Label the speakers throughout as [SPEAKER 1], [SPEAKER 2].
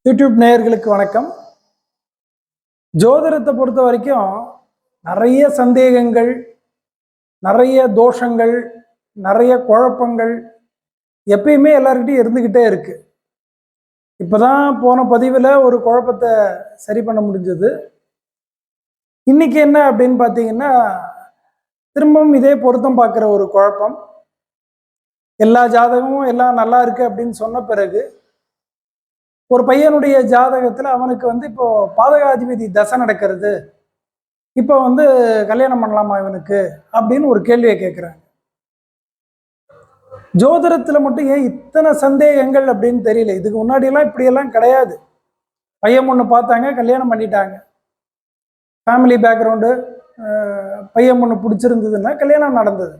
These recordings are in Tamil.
[SPEAKER 1] யூடியூப் நேயர்களுக்கு வணக்கம். ஜோதிடத்தை பொறுத்த வரைக்கும் நிறைய சந்தேகங்கள், நிறைய தோஷங்கள், நிறைய குழப்பங்கள் எப்பயுமே எல்லார்கிட்டையும் இருந்துக்கிட்டே இருக்கு. இப்போதான் போன பதிவில் ஒரு குழப்பத்தை சரி பண்ண முடிஞ்சது. இன்னைக்கு என்ன அப்படின்னு பார்த்தீங்கன்னா, திரும்பவும் இதே பொருத்தம் பார்க்குற ஒரு குழப்பம். எல்லா ஜாதகமும் எல்லாம் நல்லா இருக்கு அப்படின்னு சொன்ன பிறகு ஒரு பையனுடைய ஜாதகத்துல அவனுக்கு இப்போ பாதகாதிபதி தசை நடக்கிறது, இப்போ கல்யாணம் பண்ணலாமா இவனுக்கு அப்படின்னு ஒரு கேள்வியை கேட்குறாங்க. ஜோதிடத்துல மட்டும் ஏன் இத்தனை சந்தேகங்கள் அப்படின்னு தெரியல. இதுக்கு முன்னாடியெல்லாம் இப்படியெல்லாம் கிடையாது. பையன் பொண்ணு பார்த்தாங்க, கல்யாணம் பண்ணிட்டாங்க. ஃபேமிலி பேக்ரவுண்டு, பையன் பொண்ணு பிடிச்சிருந்ததுன்னா கல்யாணம் நடந்தது.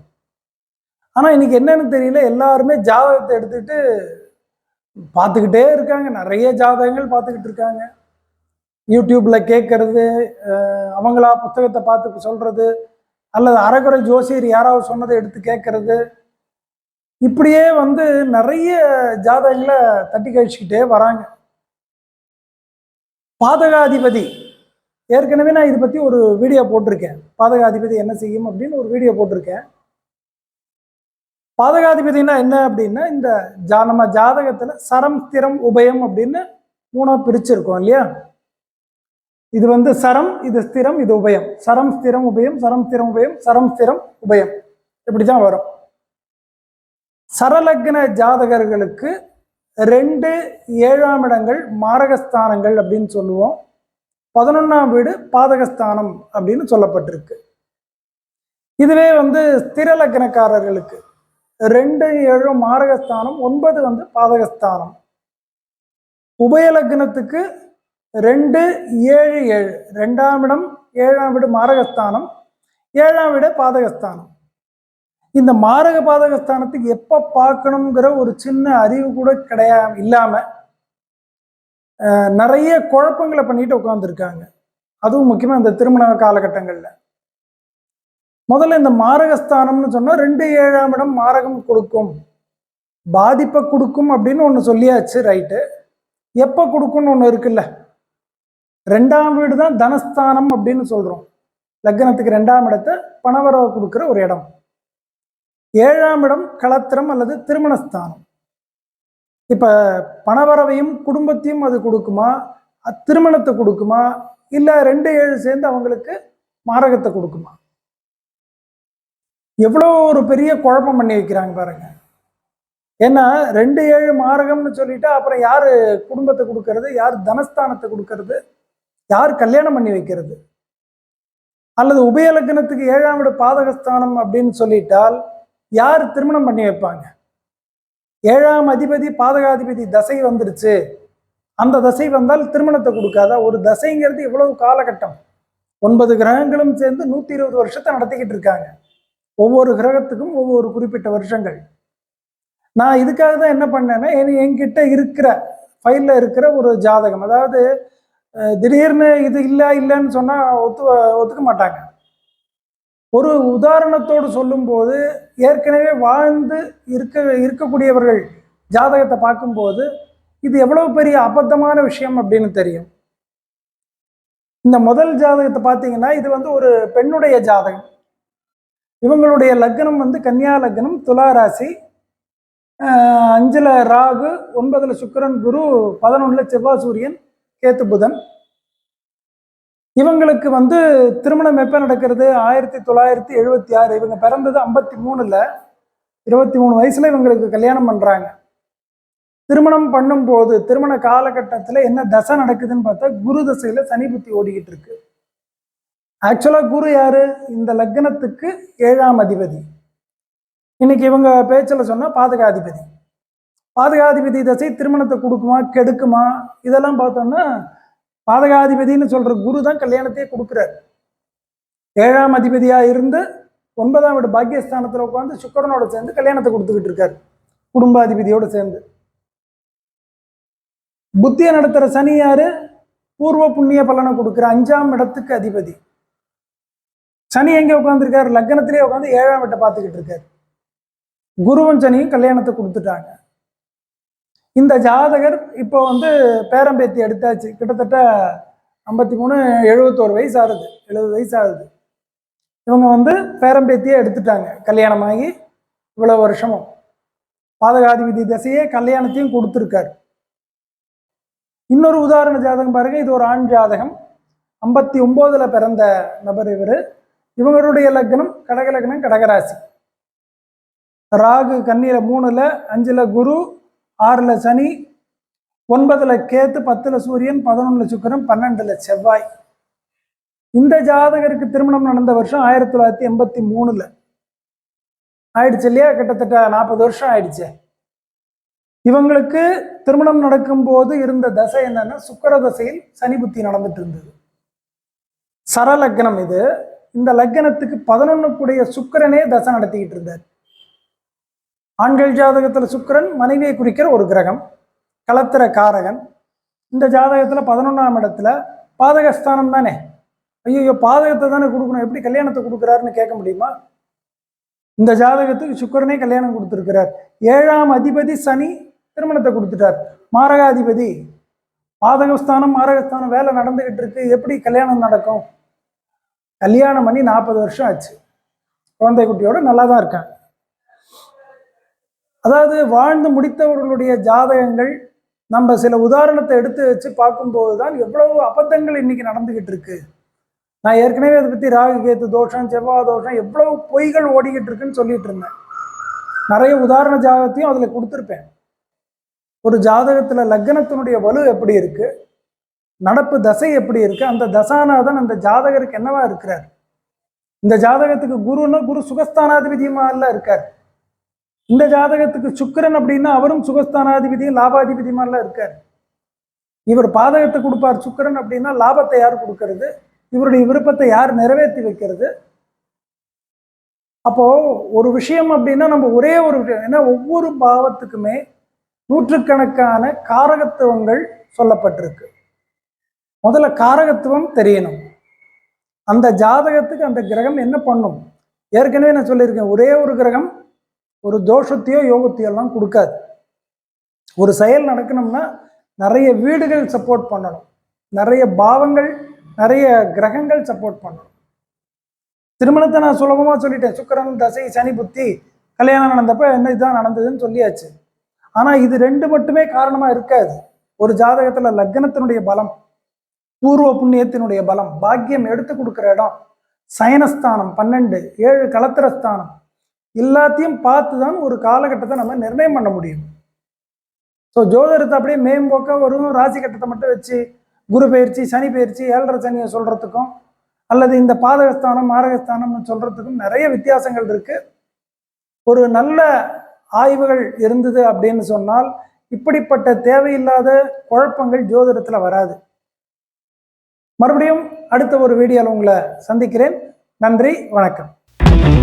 [SPEAKER 1] ஆனால் இன்னைக்கு என்னன்னு தெரியல, எல்லாருமே ஜாதகத்தை எடுத்துக்கிட்டு பார்த்துக்கிட்டே இருக்காங்க. நிறைய ஜாதகங்கள் பார்த்துக்கிட்டு இருக்காங்க. யூடியூப்ல கேட்கறது, அவங்களா புத்தகத்தை பார்த்து சொல்றது, அல்லது அரைகுறை ஜோசியர் யாராவது சொன்னதை எடுத்து கேட்கறது, இப்படியே நிறைய ஜாதகங்களை தட்டி கழிச்சுக்கிட்டே வராங்க. பாதகாதிபதி ஏற்கனவே நான் இதை பத்தி ஒரு வீடியோ போட்டிருக்கேன். பாதகாதிபதி என்ன செய்யும் அப்படின்னு ஒரு வீடியோ போட்டிருக்கேன். பாதகாதிபதினா என்ன அப்படின்னா, இந்த நம்ம ஜாதகத்துல சரம், ஸ்திரம், உபயம் அப்படின்னு மூணா பிரிச்சிருக்கோம் இல்லையா? இது சரம், இது ஸ்திரம், இது உபயம். சரம், ஸ்திரம், உபயம், சரம், ஸ்திரம், உபயம், சரம், ஸ்திரம், உபயம், இப்படிதான் வரும். சரலக்ன ஜாதகர்களுக்கு 2, 7ஆம் இடங்கள் மாரகஸ்தானங்கள் அப்படின்னு சொல்லுவோம். 11ஆம் வீடு பாதகஸ்தானம் அப்படின்னு சொல்லப்பட்டிருக்கு. இதுவே ஸ்திர லக்னக்காரர்களுக்கு 2, 7 மாரகஸ்தானம், 9 பாதகஸ்தானம். உபயலக்னத்துக்கு 2, 7, 7, 2ஆம் இடம் 7ஆம் வீடு மாரகஸ்தானம், 7ஆம் வீடு பாதகஸ்தானம். இந்த மாரக பாதகஸ்தானத்துக்கு எப்ப பார்க்கணுங்கிற ஒரு சின்ன அறிவு கூட இல்லாம நிறைய குழப்பங்களை பண்ணிட்டு உட்காந்துருக்காங்க. அதுவும் முக்கியமா இந்த திருமண காலகட்டங்கள்ல. முதல்ல இந்த மாரகஸ்தானம்னு சொன்னா 2, 7ஆம் இடம் மாரகம் கொடுக்கும், பாதிப்பை கொடுக்கும் அப்படின்னு ஒண்ணு சொல்லியாச்சு. ரைட்டு. எப்ப கொடுக்கும்னு ஒண்ணு இருக்குல்ல. 2ஆம் வீடு தான் தனஸ்தானம் அப்படின்னு சொல்றோம். லக்னத்துக்கு 2ஆம் இடத்தை பணவரவை கொடுக்குற ஒரு இடம். 7ஆம் இடம் களத்திரம் அல்லது திருமணஸ்தானம். இப்ப பணவரவையும் குடும்பத்தையும் அது கொடுக்குமா, திருமணத்தை கொடுக்குமா, இல்ல 2, 7 சேர்ந்து அவங்களுக்கு மாரகத்தை கொடுக்குமா? எவ்வளோ ஒரு பெரிய குழப்பம் பண்ணி வைக்கிறாங்க பாருங்க. ஏன்னா 2, 7 மாரகம்னு சொல்லிட்டா அப்புறம் யாரு குடும்பத்தை கொடுக்கறது, யார் தனஸ்தானத்தை கொடுக்கறது, யார் கல்யாணம் பண்ணி வைக்கிறது? அல்லது உபயலக்னத்துக்கு 7ஆம் வீடு பாதகஸ்தானம் அப்படின்னு சொல்லிட்டால் யார் திருமணம் பண்ணி வைப்பாங்க? 7ஆம் அதிபதி பாதகாதிபதி தசை வந்துடுச்சு, அந்த தசை வந்தால் திருமணத்தை கொடுக்காதா? ஒரு தசைங்கிறது இவ்வளவு காலகட்டம். 9 கிரகங்களும் சேர்ந்து 120 வருஷத்தை நடத்திக்கிட்டு இருக்காங்க. ஒவ்வொரு கிரகத்துக்கும் ஒவ்வொரு குறிப்பிட்ட வருஷங்கள். நான் இதுக்காக தான் என்ன பண்ணேன்னா, என்கிட்ட இருக்கிற ஃபைல்ல இருக்கிற ஒரு ஜாதகம், அதாவது திடீர்னு இது இல்லைன்னு சொன்னா ஒத்துக்க மாட்டாங்க. ஒரு உதாரணத்தோடு சொல்லும்போது, ஏற்கனவே வாழ்ந்து இருக்கக்கூடியவர்கள் ஜாதகத்தை பார்க்கும்போது இது எவ்வளவு பெரிய அபத்தமான விஷயம் அப்படின்னு தெரியும். இந்த முதல் ஜாதகத்தை பார்த்தீங்கன்னா, இது ஒரு பெண்ணுடைய ஜாதகம். இவங்களுடைய லக்னம் கன்னியா லக்னம், துலா ராசி, 5ல் ராகு, 9ல் சுக்கிரன், குரு, 11ல் செவ்வாய், சூரியன், கேத்து, புதன். இவங்களுக்கு திருமணம் எப்ப நடக்கிறது? 1976. இவங்க பிறந்தது 53ல். 23 வயசுல இவங்களுக்கு கல்யாணம் பண்றாங்க. திருமணம் பண்ணும்போது திருமண காலகட்டத்துல என்ன தசை நடக்குதுன்னு பார்த்தா, குரு தசையில சனி புத்தி ஓடிக்கிட்டு இருக்கு. ஆக்சுவலா குரு யாரு? இந்த லக்னத்துக்கு 7ஆம் அதிபதி. இன்னைக்கு இவங்க பேச்சில் சொன்னா பாதகாதிபதி. பாதகாதிபதி தசை திருமணத்தை கொடுக்குமா, கெடுக்குமா? இதெல்லாம் பார்த்தோம்னா பாதகாதிபதினு சொல்ற குரு தான் கல்யாணத்தையே கொடுக்குறாரு. 7ஆம் அதிபதியா இருந்து 9ஆம் வீடு பாக்கியஸ்தானத்துல உட்காந்து சுக்கிரனோட சேர்ந்து கல்யாணத்தை கொடுத்துக்கிட்டு இருக்காரு, குடும்பாதிபதியோட சேர்ந்து. புத்தியை நடத்துற சனி யாரு? பூர்வ புண்ணிய பலனை கொடுக்குற 5ஆம் இடத்துக்கு அதிபதி. சனி எங்க உட்காந்துருக்காரு? லக்னத்திலே உட்காந்து 7ஆம் வீட்டை பார்த்துக்கிட்டு இருக்காரு. குருவும் சனியும் கல்யாணத்தை கொடுத்துட்டாங்க. இந்த ஜாதகர் இப்போ வந்து பேரம்பேத்தி எடுத்தாச்சு, கிட்டத்தட்ட 53 71 வயசு ஆகுது, 70 வயசு ஆகுது. இவங்க வந்து பேரம்பேத்தியே எடுத்துட்டாங்க, கல்யாணமாகி இவ்வளவு வருஷமும் பாதகாதிபதி தசையே கல்யாணத்தையும் கொடுத்துருக்காரு. இன்னொரு உதாரண ஜாதகம் பாருங்க, இது ஒரு ஆண் ஜாதகம், 59ல் பிறந்த நபர் இவர். இவங்களுடைய லக்னம் கடக லக்னம், கடகராசி. ராகு கன்னியில 3ல், 5ல் குரு, 6ல் சனி, 9ல் கேத்து, 10ல் சூரியன், 11ல் சுக்கிரன், 12ல் செவ்வாய். இந்த ஜாதகருக்கு திருமணம் நடந்த வருஷம் 1983ல் ஆயிடுச்சு இல்லையா, கிட்டத்தட்ட 40 வருஷம் ஆயிடுச்சு. இவங்களுக்கு திருமணம் நடக்கும்போது இருந்த தசை என்னன்னா, சுக்கிர தசையில் சனி புத்தி நடந்துட்டு இருந்தது. சரலக்னம் இது. இந்த லக்னத்துக்கு 11க்குடைய சுக்கிரனே தசை நடத்திக்கிட்டு இருந்தார். ஆண்கள் ஜாதகத்துல சுக்கிரன் மனைவியை குறிக்கிற ஒரு கிரகம், களத்திர காரகன். இந்த ஜாதகத்துல 11ஆம் இடத்துல பாதகஸ்தானம் தானே. ஐயோ, பாதகத்தை தானே கொடுக்கணும், எப்படி கல்யாணத்தை கொடுக்குறாருன்னு கேட்க முடியுமா? இந்த ஜாதகத்துக்கு சுக்கிரனே கல்யாணம் கொடுத்துருக்கிறார். 7ஆம் அதிபதி சனி திருமணத்தை கொடுத்துட்டார். மாரகாதிபதி, பாதகஸ்தானம் மாரகஸ்தானம் வேலை நடந்துகிட்டு இருக்கு, எப்படி கல்யாணம் நடக்கும்? கல்யாணம் பண்ணி 40 வருஷம் ஆச்சு, குழந்தை குட்டியோட நல்லா தான் இருக்காங்க. அதாவது வாழ்ந்து முடித்தவர்களுடைய ஜாதகங்கள் நம்ம சில உதாரணத்தை எடுத்து வச்சு பார்க்கும்போது தான் எவ்வளவு அபத்தங்கள் இன்னைக்கு நடந்துகிட்டு இருக்கு. நான் ஏற்கனவே அதை பற்றி ராகு கேத்து தோஷம், செவ்வாய் தோஷம், எவ்வளவு பொய்கள் ஓடிக்கிட்டு இருக்குன்னு சொல்லிட்டு இருந்தேன். நிறைய உதாரண ஜாதகத்தையும் அதில் கொடுத்துருப்பேன். ஒரு ஜாதகத்தில் லக்னத்தினுடைய வலு எப்படி இருக்கு, நடப்பு தசை எப்படி இருக்கு, அந்த தசானாதான் அந்த ஜாதகருக்கு என்னவா இருக்கிறார். இந்த ஜாதகத்துக்கு குருன்னா குரு சுகஸ்தானாதிபதியுமா இல்ல இருக்கார். இந்த ஜாதகத்துக்கு சுக்கிரன் அப்படின்னா அவரும் சுகஸ்தானாதிபதியும் லாபாதிபதியுமால இருக்கார். இவர் பாதகத்தை கொடுப்பார் சுக்கிரன் அப்படின்னா லாபத்தை யார் கொடுக்கறது, இவருடைய விருப்பத்தை யார் நிறைவேற்றி வைக்கிறது? அப்போ ஒரு விஷயம் அப்படின்னா நம்ம ஒரே ஒரு விஷயம், ஏன்னா ஒவ்வொரு பாவத்துக்குமே நூற்றுக்கணக்கான காரகத்துவங்கள் சொல்லப்பட்டிருக்கு. முதல்ல காரகத்துவம் தெரியணும். அந்த ஜாதகத்துக்கு அந்த கிரகம் என்ன பண்ணும்? ஏற்கனவே நான் சொல்லியிருக்கேன், ஒரே ஒரு கிரகம் ஒரு தோஷத்தையோ யோகத்தையோ எல்லாம் கொடுக்காது. ஒரு செயல் நடக்கணும்னா நிறைய வீடுகள் சப்போர்ட் பண்ணணும், நிறைய பாவங்கள், நிறைய கிரகங்கள் சப்போர்ட் பண்ணணும். திருமணத்தை நான் சுலபமாக சொல்லிட்டேன், சுக்கிரன் தசை சனி புத்தி கல்யாணம் நடந்தப்ப என்ன இதுதான் நடந்ததுன்னு சொல்லியாச்சு. ஆனால் இது ரெண்டு மட்டுமே காரணமாக இருக்காது. ஒரு ஜாதகத்தில் லக்னத்தினுடைய பலம், பூர்வ புண்ணியத்தினுடைய பலம், பாக்கியம் எடுத்து கொடுக்குற இடம், சயனஸ்தானம் 12, 7 களத்திரஸ்தானம், எல்லாத்தையும் பார்த்து தான் ஒரு காலகட்டத்தை நம்ம நிர்ணயம் பண்ண முடியும். ஸோ ஜோதிடத்தை அப்படியே மேம்போக்க வரும் ராசி கட்டத்தை மட்டும் வச்சு குரு பயிற்சி, சனி பயிற்சி, 7.5 சனியை சொல்றதுக்கும் அல்லது இந்த பாதகஸ்தானம் மாரகஸ்தானம்னு சொல்றதுக்கும் நிறைய வித்தியாசங்கள் இருக்கு. ஒரு நல்ல ஆய்வுகள் இருந்தது அப்படின்னு சொன்னால் இப்படிப்பட்ட தேவையில்லாத குழப்பங்கள் ஜோதிடத்துல வராது. மறுபடியும் அடுத்த ஒரு வீடியோவில் உங்களை சந்திக்கிறேன். நன்றி, வணக்கம்.